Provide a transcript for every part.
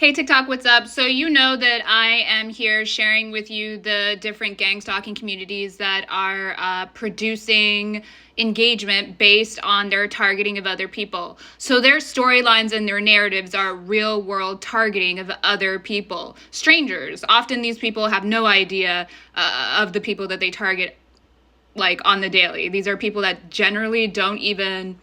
Hey TikTok, what's up? So you know that I am here sharing with you the different gang stalking communities that are producing engagement based on their targeting of other people. So their storylines and their narratives are real world targeting of other people, strangers. Often these people have no idea of the people that they target like on the daily. These are people that generally don't even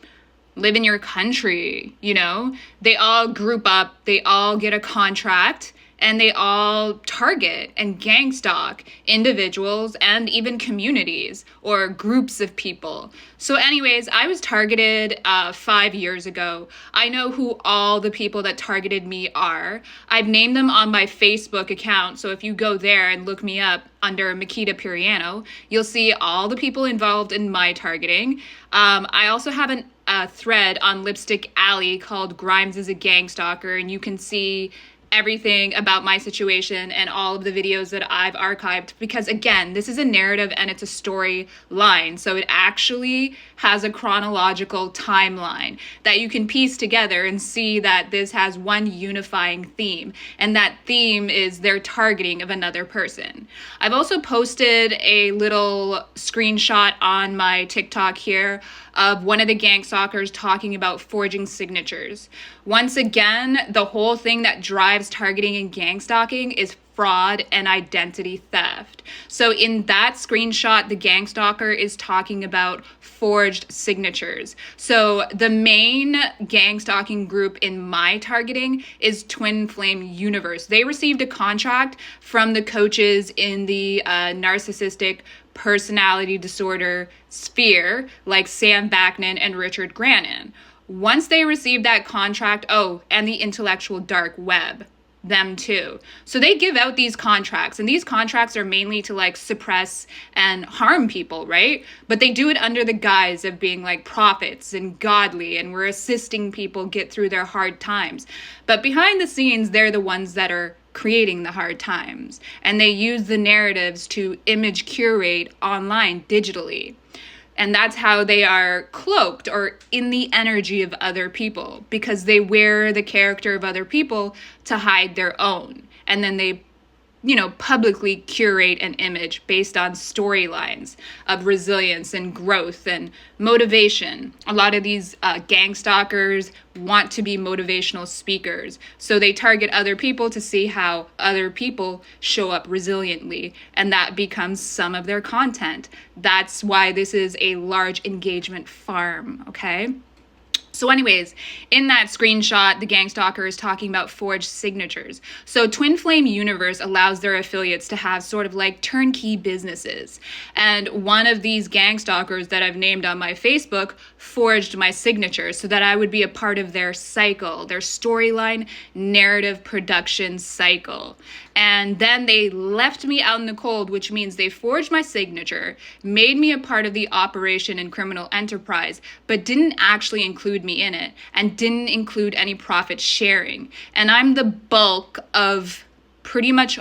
live in your country, you know? They all group up, they all get a contract, and they all target and gang stalk individuals and even communities or groups of people. So anyways, I was targeted 5 years ago. I know who all the people that targeted me are. I've named them on my Facebook account, so if you go there and look me up under Makita Piriano, you'll see all the people involved in my targeting. I also have a thread on Lipstick Alley called Grimes is a Gang Stalker, and you can see everything about my situation and all of the videos that I've archived, because again, this is a narrative and it's a storyline, so it actually has a chronological timeline that you can piece together and see that this has one unifying theme, and that theme is their targeting of another person. I've also posted a little screenshot on my TikTok here of one of the gang stalkers talking about forging signatures. Once again, the whole thing that drives targeting and gang stalking is fraud and identity theft. So in that screenshot, the gang stalker is talking about forged signatures. So the main gang stalking group in my targeting is Twin Flame Universe. They received a contract from the coaches in the narcissistic personality disorder sphere, like Sam Vaknin and Richard Grannon. Once they received that contract, and the intellectual dark web, them too. So they give out these contracts, and these contracts are mainly to like suppress and harm people, right? But they do it under the guise of being like prophets and godly, and we're assisting people get through their hard times. But behind the scenes, they're the ones that are creating the hard times, and they use the narratives to image curate online digitally. And that's how they are cloaked or in the energy of other people, because they wear the character of other people to hide their own. And then they, publicly curate an image based on storylines of resilience and growth and motivation. A lot of these gang stalkers want to be motivational speakers. So they target other people to see how other people show up resiliently, and that becomes some of their content. That's why this is a large engagement farm, okay? So anyways, in that screenshot, the gang stalker is talking about forged signatures. So Twin Flame Universe allows their affiliates to have sort of like turnkey businesses. And one of these gang stalkers that I've named on my Facebook forged my signature so that I would be a part of their cycle, their storyline narrative production cycle. And then they left me out in the cold, which means they forged my signature, made me a part of the operation and criminal enterprise, but didn't actually include me in it, and didn't include any profit sharing. And I'm the bulk of pretty much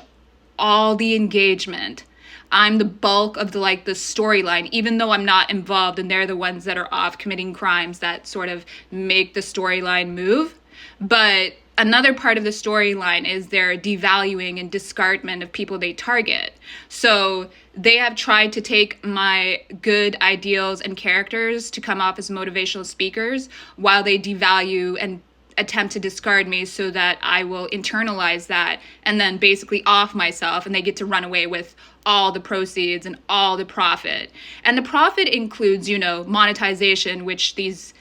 all the engagement. I'm the bulk of the storyline, even though I'm not involved, and they're the ones that are off committing crimes that sort of make the storyline move. But another part of the storyline is their devaluing and discardment of people they target. So they have tried to take my good ideals and characters to come off as motivational speakers, while they devalue and attempt to discard me so that I will internalize that and then basically off myself, and they get to run away with all the proceeds and all the profit. And the profit includes, monetization, which these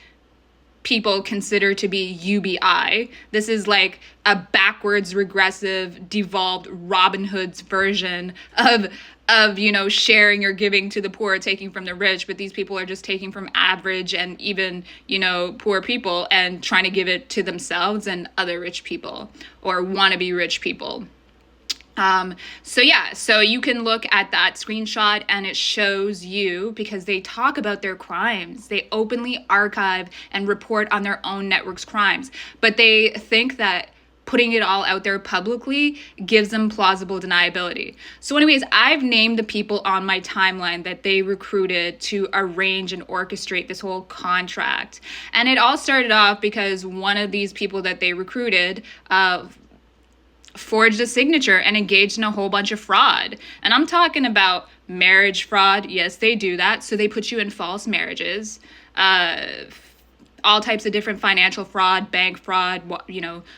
people consider to be UBI. This is like a backwards, regressive, devolved Robin Hood's version of sharing or giving to the poor, taking from the rich. But these people are just taking from average and even, poor people and trying to give it to themselves and other rich people or wannabe rich people. So you can look at that screenshot and it shows you, because they talk about their crimes. They openly archive and report on their own network's crimes, but they think that putting it all out there publicly gives them plausible deniability. So anyways, I've named the people on my timeline that they recruited to arrange and orchestrate this whole contract. And it all started off because one of these people that they recruited, forged a signature and engaged in a whole bunch of fraud. And I'm talking about marriage fraud. Yes, they do that. So they put you in false marriages. All types of different financial fraud, bank fraud,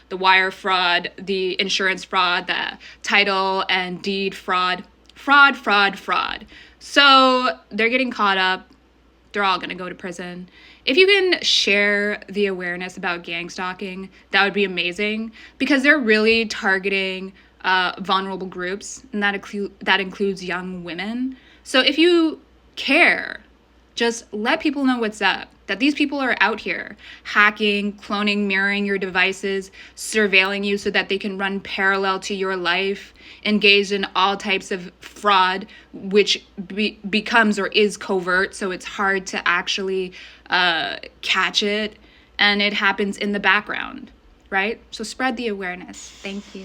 the wire fraud, the insurance fraud, the title and deed fraud. Fraud. So they're getting caught up. They're all going to go to prison. If you can share the awareness about gang stalking, that would be amazing, because they're really targeting vulnerable groups, and that includes young women. So if you care, just let people know what's up, that these people are out here hacking, cloning, mirroring your devices, surveilling you so that they can run parallel to your life, engaged in all types of fraud, which becomes or is covert, so it's hard to actually catch it, and it happens in the background, right? So spread the awareness. Thank you.